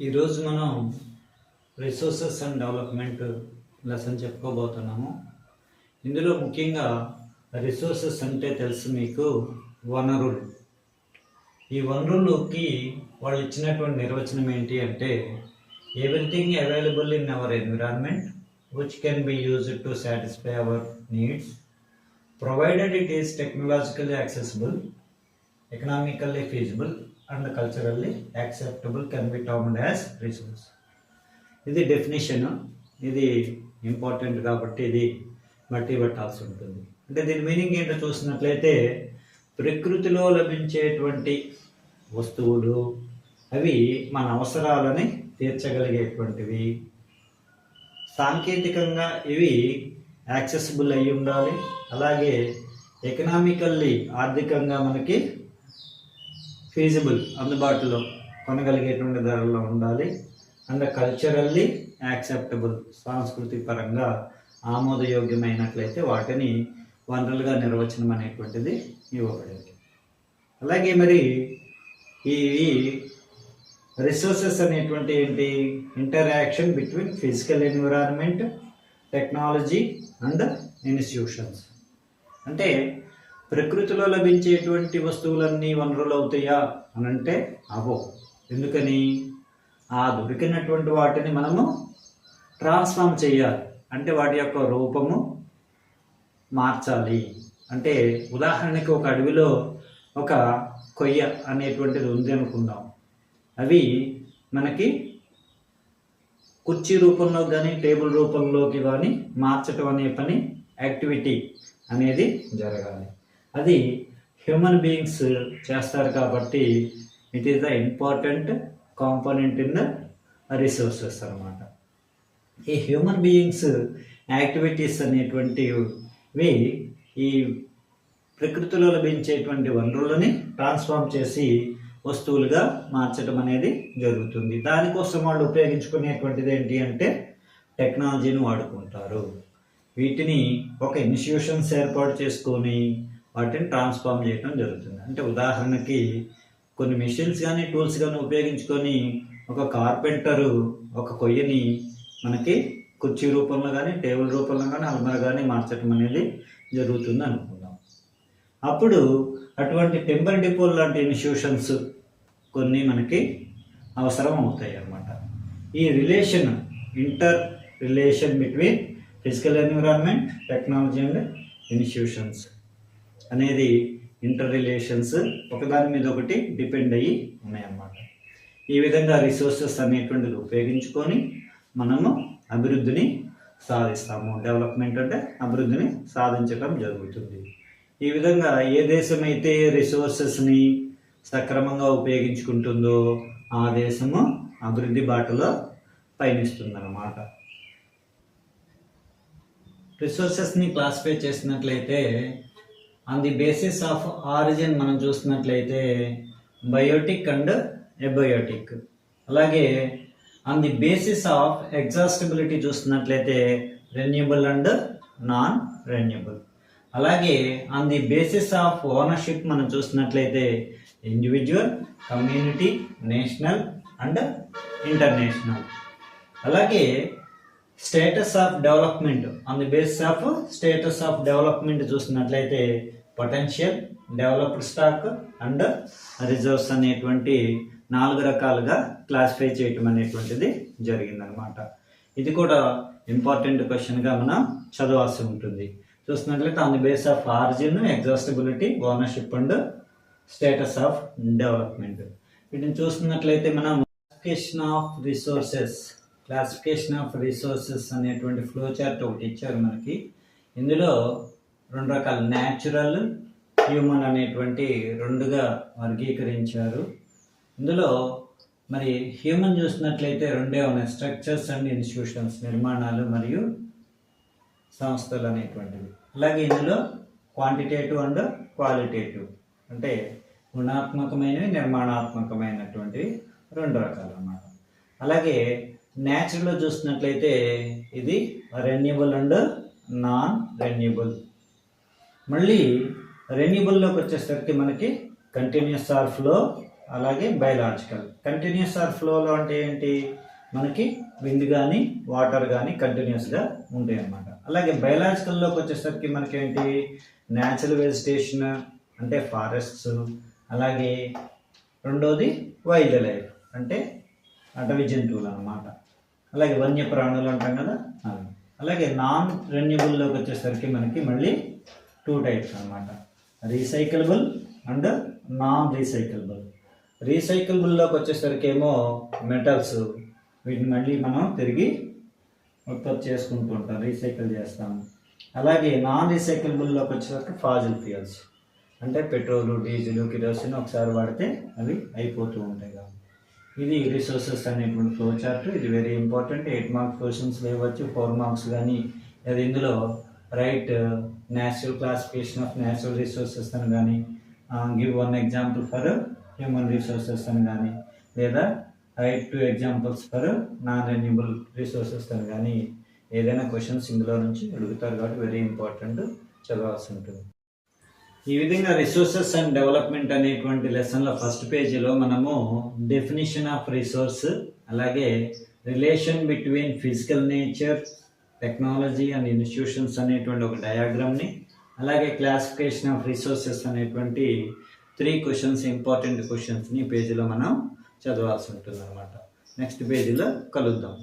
ఈరోజు మనం resources and development lesson చెప్పుకోబోతున్నాము. ఇందులో ముఖ్యంగా రిసోర్సెస్ అంటే తెలుసు మీకు, వనరులు. ఈ వనరులకి వాళ్ళు ఇచ్చినటువంటి నిర్వచనం ఏంటి అంటే, everything available in our environment which can be used to satisfy our needs provided it is technologically accessible, economically feasible and culturally acceptable can be termed as resource. ఇది డెఫినేషన్. ఇది ఇంపార్టెంట్ కాబట్టి ఇది బట్టి పట్టాల్సి ఉంటుంది. అంటే దీని మీనింగ్ ఏంటో చూసినట్లయితే, ప్రకృతిలో లభించేటువంటి వస్తువులు అవి మన అవసరాలని తీర్చగలిగేటువంటివి, సాంకేతికంగా ఇవి యాక్సెసిబుల్ అయి ఉండాలి, అలాగే ఎకనామికల్లీ ఆర్థికంగా మనకి ఫీజిబుల్ అందుబాటులో కొనగలిగేటువంటి ధరల్లో ఉండాలి, అండ్ కల్చరల్లీ యాక్సెప్టబుల్ సాంస్కృతిక పరంగా ఆమోదయోగ్యమైనట్లయితే వాటిని వనరులుగా నిర్వచనం అనేటువంటిది ఇవ్వబడింది. అలాగే మరి ఈ రిసోర్సెస్ అనేటువంటి ఏంటి? Interaction between physical environment, technology and institutions. అంటే ప్రకృతిలో లభించేటువంటి వస్తువులన్నీ వనరులు అవుతాయా అని అంటే అవో. ఎందుకని? ఆ దొరికినటువంటి వాటిని మనము ట్రాన్స్ఫార్మ్ చేయాలి, అంటే వాటి యొక్క రూపము మార్చాలి. అంటే ఉదాహరణకి ఒక అడవిలో ఒక కొయ్య అనేటువంటిది ఉంది అనుకుందాం. అవి మనకి కుర్చీ రూపంలో కానీ టేబుల్ రూపంలోకి కానీ మార్చడం అనే పని, యాక్టివిటీ అనేది జరగాలి. అది హ్యూమన్ బీయింగ్స్ చేస్తారు కాబట్టి it is the important component in the resources అన్నమాట. ఈ హ్యూమన్ బీయింగ్స్ యాక్టివిటీస్ అనేటువంటివి ఈ ప్రకృతిలో లభించేటువంటి వనరులని ట్రాన్స్ఫార్మ్ చేసి వస్తువులుగా మార్చడం అనేది జరుగుతుంది. దానికోసం వాళ్ళు ఉపయోగించుకునేటువంటిది ఏంటి అంటే టెక్నాలజీని వాడుకుంటారు. వీటిని ఒక ఇన్స్టిట్యూషన్స్ ఏర్పాటు చేసుకొని వాటిని ట్రాన్స్ఫార్మ్ చేయడం జరుగుతుంది. అంటే ఉదాహరణకి కొన్ని మెషిన్స్ కానీ టూల్స్ కానీ ఉపయోగించుకొని ఒక కార్పెంటరు ఒక కొయ్యని మనకి కుర్చీ రూపంలో కానీ టేబుల్ రూపంలో కానీ అల్మర కానీ మార్చడం అనేది జరుగుతుంది అనుకుందాం. అప్పుడు అటువంటి టెంపర్ డిపోల్ లాంటి ఇన్స్టిట్యూషన్స్ కొన్ని మనకి అవసరం అవుతాయి అన్నమాట. ఈ inter relation between physical environment, technology and institutions అనేది ఇంటర్ రిలేషన్స్ ఒకదాని మీద ఒకటి డిపెండ్ అయ్యి ఉన్నాయన్నమాట. ఈ విధంగా రిసోర్సెస్ అనేటువంటిది ఉపయోగించుకొని మనము అభివృద్ధిని సాధిస్తాము. డెవలప్మెంట్ అంటే అభివృద్ధిని సాధించడం జరుగుతుంది. ఈ విధంగా ఏ దేశం అయితే రిసోర్సెస్ని సక్రమంగా ఉపయోగించుకుంటుందో ఆ దేశము అభివృద్ధి బాటలో పయనిస్తుందన్నమాట. రిసోర్సెస్ని క్లాసిఫై చేసినట్లయితే on the basis of origin మనం చూసినట్లయితే బయోటిక్ అండ్ ఎబయోటిక్, అలాగే on the basis of exhaustibility చూసినట్లయితే రెన్యూబుల్ అండ్ నాన్ రెన్యూబుల్, అలాగే on the basis of ownership మనం చూసినట్లయితే individual, community, national and international. అలాగే status of development on the basis of status of development చూసినట్లయితే potential, developed stock and reserves అనేటువంటి 4 రకాలుగా classify చేయటం అనేటువంటిది జరిగిందనమాట. ఇది కూడా ఇంపార్టెంట్ క్వశ్చన్గా మనం చదవాల్సి ఉంటుంది. చూసినట్లయితే on the base of origin, exhaustibility, ownership and status of development. వీటిని చూస్తున్నట్లయితే మనం క్లాసిఫికేషన్ ఆఫ్ రిసోర్సెస్ అనేటువంటి ఫ్లో చార్ట్ ఒకటి ఇచ్చారు మనకి. ఇందులో 2 రకాల న్యాచురల్, హ్యూమన్ అనేటువంటి 2గా వర్గీకరించారు. ఇందులో మరి హ్యూమన్ చూసినట్లయితే 2 ఉన్నాయి, స్ట్రక్చర్స్ అండ్ ఇన్స్టిట్యూషన్స్, నిర్మాణాలు మరియు సంస్థలు అనేటువంటివి. అలాగే ఇందులో క్వాంటిటేటివ్ అండ్ క్వాలిటేటివ్, అంటే గుణాత్మకమైనవి, నిర్మాణాత్మకమైనటువంటివి 2 రకాలు అన్నమాట. అలాగే న్యాచురల్లో చూసినట్లయితే ఇది రెన్యూబుల్ అండ్ నాన్ రెన్యూబుల్. మళ్ళీ రెన్యూబుల్లోకి వచ్చేసరికి మనకి కంటిన్యూస్ ఆర్ ఫ్లో అలాగే బయలాజికల్. కంటిన్యూస్ ఆర్ ఫ్లోలో అంటే ఏంటి, మనకి విండ్ కానీ వాటర్ కానీ కంటిన్యూస్గా ఉంటాయి అన్నమాట. అలాగే బయలాజికల్లోకి వచ్చేసరికి మనకేంటి, న్యాచురల్ వెజిటేషన్ అంటే ఫారెస్ట్స్, అలాగే రెండోది వైల్డ్ లైఫ్ అంటే అటవీ జంతువులు అన్నమాట. అలాగే వన్యప్రాణులు అంటాం కదా అవి. అలాగే నాన్ రెన్యూబుల్లోకి వచ్చేసరికి మనకి మళ్ళీ 2 టైప్స్ అన్నమాట, రీసైకిలబుల్ అండ్ నాన్ రీసైకిలబుల్. రీసైకిలబుల్లోకి వచ్చేసరికి ఏమో మెటల్స్, వీటిని మళ్ళీ మనం తిరిగి ఉత్పత్తి చేసుకుంటూ ఉంటాం, రీసైకిల్ చేస్తాము. అలాగే నాన్ రీసైకిలబుల్లోకి వచ్చేసరికి ఫాజిల్ ఫ్యూయల్స్ అంటే పెట్రోలు, డీజిల్, కిరోసిన్ ఒకసారి వాడితే అవి అయిపోతూ ఉంటాయి కాబట్టి. ఇది రిసోర్సెస్ అనేటువంటి ఫ్లో చార్ట్. ఇది వెరీ ఇంపార్టెంట్. 8 మార్క్స్ క్వశ్చన్స్ లేవచ్చు, 4 మార్క్స్ కానీ. అది ఇందులో write natural classification of natural resources అని కానీ, give 1 example for human resources అని కానీ, లేదా write 2 examples for non renewable resources అని కానీ, ఏదైనా క్వశ్చన్స్ ఇందులో నుంచి అడుగుతారు కాబట్టి వెరీ ఇంపార్టెంట్, చదవాల్సి ఉంటుంది. ఈ విధంగా రిసోర్సెస్ అండ్ డెవలప్మెంట్ అనేటువంటి లెసన్లో ఫస్ట్ పేజీలో మనము డెఫినిషన్ ఆఫ్ రిసోర్స్, అలాగే relation between physical nature, technology and institutions అనేటువంటి ఒక డయాగ్రామ్ని, అలాగే క్లాసిఫికేషన్ ఆఫ్ రిసోర్సెస్ అనేటువంటి 3 క్వశ్చన్స్, ఇంపార్టెంట్ క్వశ్చన్స్ని పేజీలో మనం చదవాల్సి ఉంటుంది అన్నమాట. నెక్స్ట్ పేజీలో కలుద్దాం.